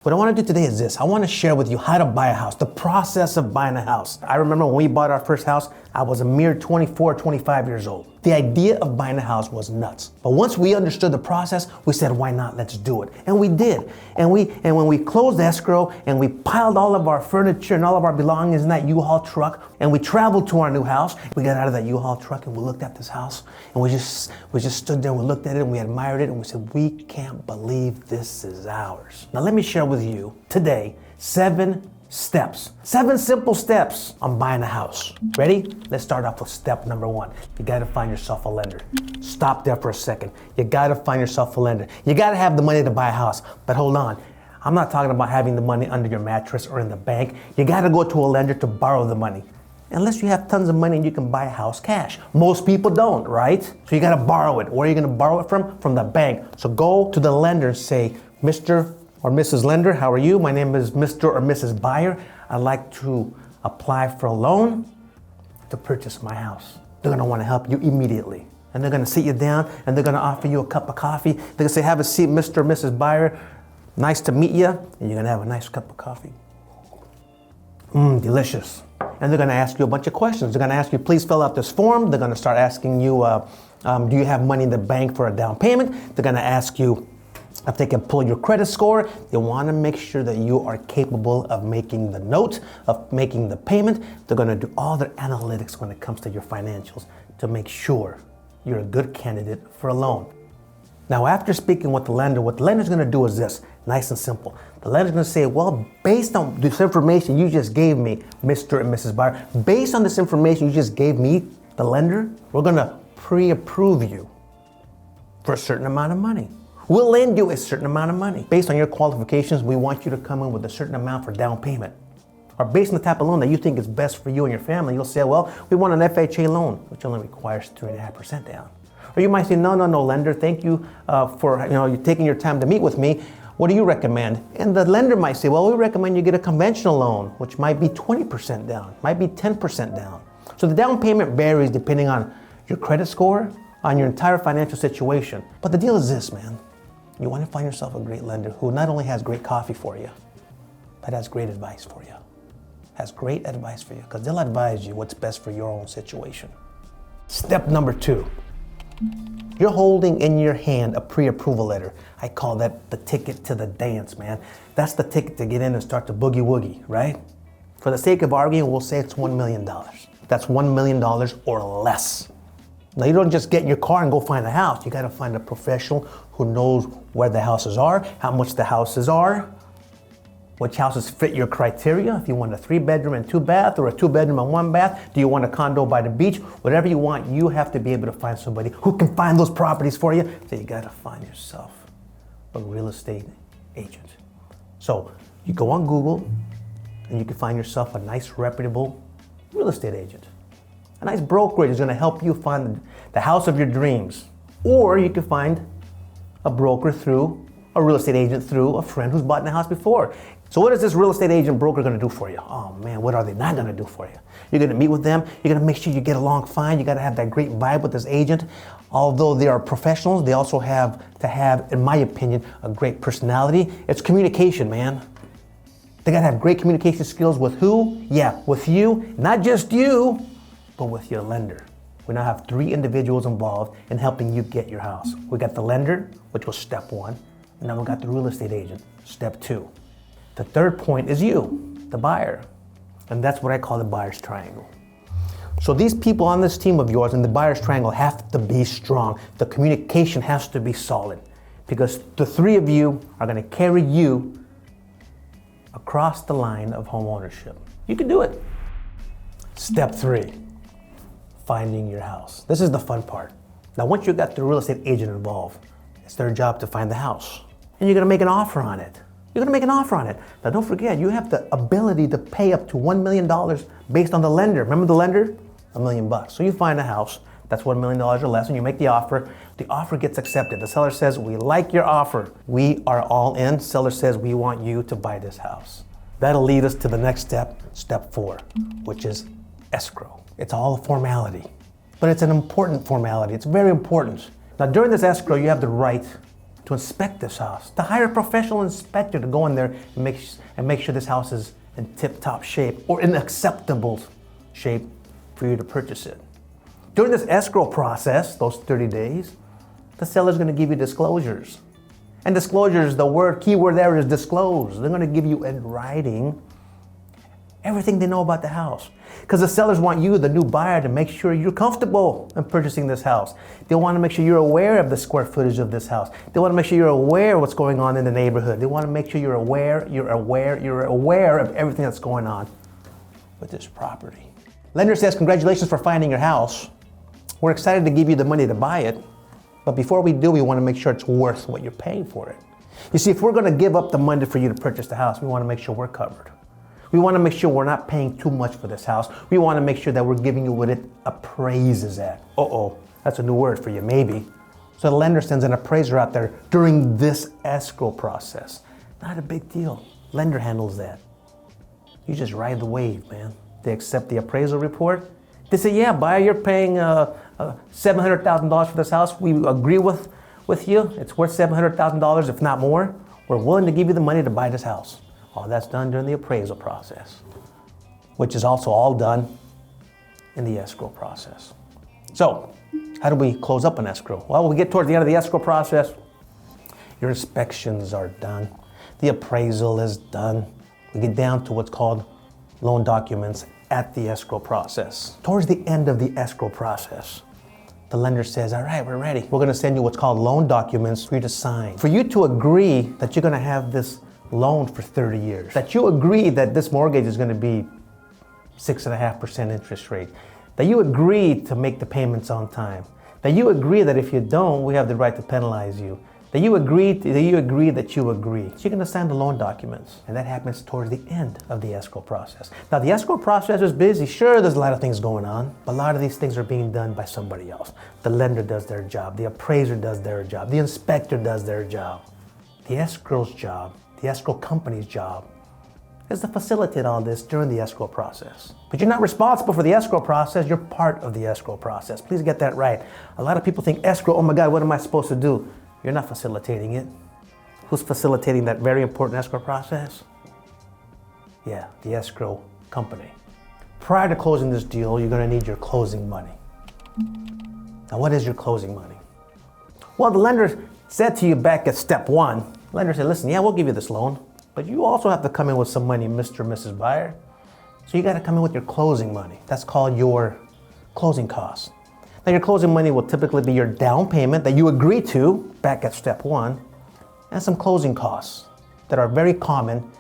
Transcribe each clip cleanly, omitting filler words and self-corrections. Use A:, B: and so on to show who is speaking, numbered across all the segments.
A: What I want to do today is this. I want to share with you how to buy a house, the process of buying a house. I remember when we bought our first house, I was a mere 24, 25 years old. The idea of buying a house was nuts. But once we understood the process, we said, why not? Let's do it. And we did. And when we closed the escrow and we piled all of our furniture and all of our belongings in that U-Haul truck and we traveled to our new house, we got out of that U-Haul truck and we looked at this house and we just stood there and we looked at it and we admired it and we said, we can't believe this is ours. Now let me share with you today 7 simple steps on buying a house. Ready? Let's start off with step number 1. You gotta find yourself a lender. Stop there for a second. You gotta find yourself a lender. You gotta have the money to buy a house. But hold on, I'm not talking about having the money under your mattress or in the bank. You gotta go to a lender to borrow the money. Unless you have tons of money and you can buy a house cash. Most people don't, right? So you gotta borrow it. Where are you gonna borrow it from? From the bank. So go to the lender and say, Mr. or Mrs. Lender, how are you? My name is Mr. or Mrs. Buyer. I'd like to apply for a loan to purchase my house. They're gonna wanna help you immediately. And they're gonna sit you down and they're gonna offer you a cup of coffee. They're gonna say, have a seat, Mr. or Mrs. Buyer. Nice to meet you. And you're gonna have a nice cup of coffee. Delicious. And they're gonna ask you a bunch of questions. They're gonna ask you, please fill out this form. They're gonna start asking you, do you have money in the bank for a down payment? They're gonna ask you, if they can pull your credit score. They want to make sure that you are capable of making the note, of making the payment. They're going to do all their analytics when it comes to your financials to make sure you're a good candidate for a loan. Now, after speaking with the lender, what the lender's going to do is this, nice and simple. The lender's going to say, well, based on this information you just gave me, Mr. and Mrs. Buyer, based on this information you just gave me, the lender, we're going to pre-approve you for a certain amount of money. We'll lend you a certain amount of money. Based on your qualifications, we want you to come in with a certain amount for down payment. Or based on the type of loan that you think is best for you and your family, you'll say, well, we want an FHA loan, which only requires 3.5% down. Or you might say, no, lender, thank you for you taking your time to meet with me. What do you recommend? And the lender might say, well, we recommend you get a conventional loan, which might be 20% down, might be 10% down. So the down payment varies depending on your credit score, on your entire financial situation. But the deal is this, man. You want to find yourself a great lender who not only has great coffee for you, but has great advice for you. Has great advice for you, because they'll advise you what's best for your own situation. Step number 2. You're holding in your hand a pre-approval letter. I call that the ticket to the dance, man. That's the ticket to get in and start to boogie woogie, right? For the sake of arguing, we'll say it's $1 million. That's $1 million or less. Now, you don't just get in your car and go find a house. You got to find a professional who knows where the houses are, how much the houses are, which houses fit your criteria. If you want a 3-bedroom and 2-bath or a 2-bedroom and 1-bath, do you want a condo by the beach? Whatever you want, you have to be able to find somebody who can find those properties for you. So you got to find yourself a real estate agent. So you go on Google and you can find yourself a nice, reputable real estate agent. A nice brokerage is going to help you find the house of your dreams. Or you can find a broker through a real estate agent through a friend who's bought in the house before. So what is this real estate agent broker going to do for you? Oh man, what are they not going to do for you? You're going to meet with them. You're going to make sure you get along fine. You got to have that great vibe with this agent. Although they are professionals, they also have to have, in my opinion, a great personality. It's communication, man. They got to have great communication skills with who? Yeah, with you, not just you, but with your lender. We now have 3 individuals involved in helping you get your house. We got the lender, which was step 1, and then we got the real estate agent, step 2. The third point is you, the buyer, and that's what I call the buyer's triangle. So these people on this team of yours in the buyer's triangle have to be strong. The communication has to be solid because the 3 of you are going to carry you across the line of home ownership. You can do it. Step 3. Finding your house. This is the fun part. Now, once you got the real estate agent involved, it's their job to find the house. And you're gonna make an offer on it. You're gonna make an offer on it. Now, don't forget, you have the ability to pay up to $1 million based on the lender. Remember the lender? $1 million. So you find a house that's $1 million or less, and you make the offer. The offer gets accepted. The seller says, we like your offer. We are all in. Seller says, we want you to buy this house. That'll lead us to the next step, step 4, which is escrow. It's all a formality, but it's an important formality. It's very important. Now, during this escrow, you have the right to inspect this house, to hire a professional inspector to go in there and make sure this house is in tip-top shape or in acceptable shape for you to purchase it. During this escrow process, those 30 days, the seller's going to give you disclosures. And disclosures, the keyword there is disclose. They're going to give you in writing everything they know about the house. Because the sellers want you, the new buyer, to make sure you're comfortable in purchasing this house. They want to make sure you're aware of the square footage of this house. They want to make sure you're aware of what's going on in the neighborhood. They want to make sure you're aware of everything that's going on with this property. Lender says, congratulations for finding your house. We're excited to give you the money to buy it. But before we do, we want to make sure it's worth what you're paying for it. You see, if we're going to give up the money for you to purchase the house, we want to make sure we're covered. We want to make sure we're not paying too much for this house. We want to make sure that we're giving you what it appraises at. That's a new word for you, maybe. So the lender sends an appraiser out there during this escrow process. Not a big deal. Lender handles that. You just ride the wave, man. They accept the appraisal report. They say, yeah, buyer, you're paying $700,000 for this house. We agree with you. It's worth $700,000, if not more. We're willing to give you the money to buy this house. All that's done during the appraisal process, which is also all done in the escrow process. So, how do we close up an escrow? Well, we get towards the end of the escrow process. Your inspections are done. The appraisal is done. We get down to what's called loan documents at the escrow process. Towards the end of the escrow process, the lender says, all right, we're ready. We're gonna send you what's called loan documents for you to sign. For you to agree that you're gonna have this loan for 30 years. That you agree that this mortgage is gonna be 6.5% interest rate. That you agree to make the payments on time. That you agree that if you don't, we have the right to penalize you. That you agree that you agree. So you're gonna sign the loan documents. And that happens towards the end of the escrow process. Now the escrow process is busy. Sure, there's a lot of things going on, but a lot of these things are being done by somebody else. The lender does their job. The appraiser does their job. The inspector does their job. The escrow's job, the escrow company's job, is to facilitate all this during the escrow process. But you're not responsible for the escrow process, you're part of the escrow process. Please get that right. A lot of people think escrow, oh my God, what am I supposed to do? You're not facilitating it. Who's facilitating that very important escrow process? Yeah, the escrow company. Prior to closing this deal, you're gonna need your closing money. Now what is your closing money? Well, the lender said to you back at step one, the lender said, listen, yeah, we'll give you this loan, but you also have to come in with some money, Mr. and Mrs. Buyer. So you gotta come in with your closing money. That's called your closing costs. Now your closing money will typically be your down payment that you agree to back at step one, and some closing costs that are very common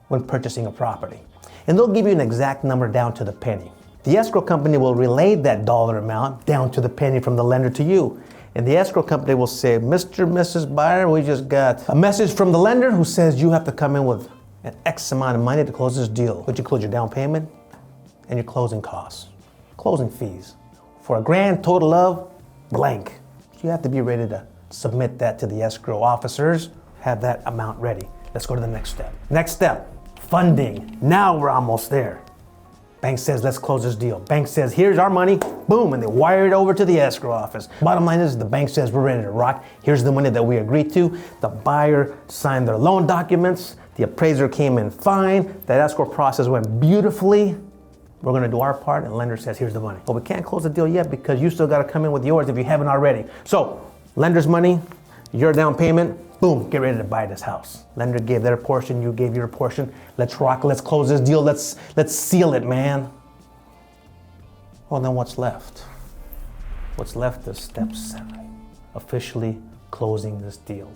A: when purchasing a property. And they'll give you an exact number down to the penny. The escrow company will relay that dollar amount down to the penny from the lender to you. And the escrow company will say, Mr. and Mrs. Buyer, we just got a message from the lender who says you have to come in with an X amount of money to close this deal, which includes your down payment and your closing costs, closing fees, for a grand total of blank. So you have to be ready to submit that to the escrow officers, have that amount ready. Let's go to the next step. Next step, funding. Now we're almost there. Bank says, let's close this deal. Bank says, here's our money, boom, and they wire it over to the escrow office. Bottom line is the bank says, we're ready to rock. Here's the money that we agreed to. The buyer signed their loan documents. The appraiser came in fine. That escrow process went beautifully. We're gonna do our part, and the lender says, here's the money. But we can't close the deal yet because you still gotta come in with yours if you haven't already. So, lender's money, your down payment, boom, get ready to buy this house. Lender gave their portion, you gave your portion. Let's rock, let's close this deal, let's seal it, man. Well, then what's left? What's left is step 7, officially closing this deal.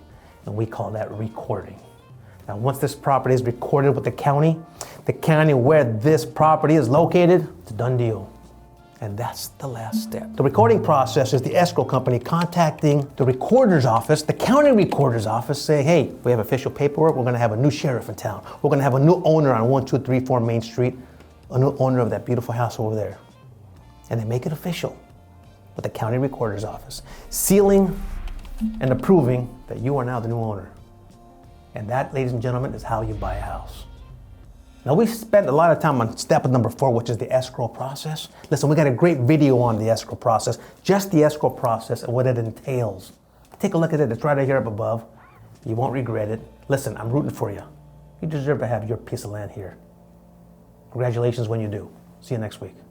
A: And we call that recording. Now, once this property is recorded with the county where this property is located, it's a done deal. And that's the last step. The recording process is the escrow company contacting the recorder's office, the county recorder's office, saying, hey, we have official paperwork, we're gonna have a new sheriff in town. We're gonna have a new owner on 1234 Main Street, a new owner of that beautiful house over there. And they make it official with the county recorder's office, sealing and approving that you are now the new owner. And that, ladies and gentlemen, is how you buy a house. Now, we spent a lot of time on step number 4, which is the escrow process. Listen, we got a great video on the escrow process, just the escrow process and what it entails. Take a look at it, it's right here up above. You won't regret it. Listen, I'm rooting for you. You deserve to have your piece of land here. Congratulations when you do. See you next week.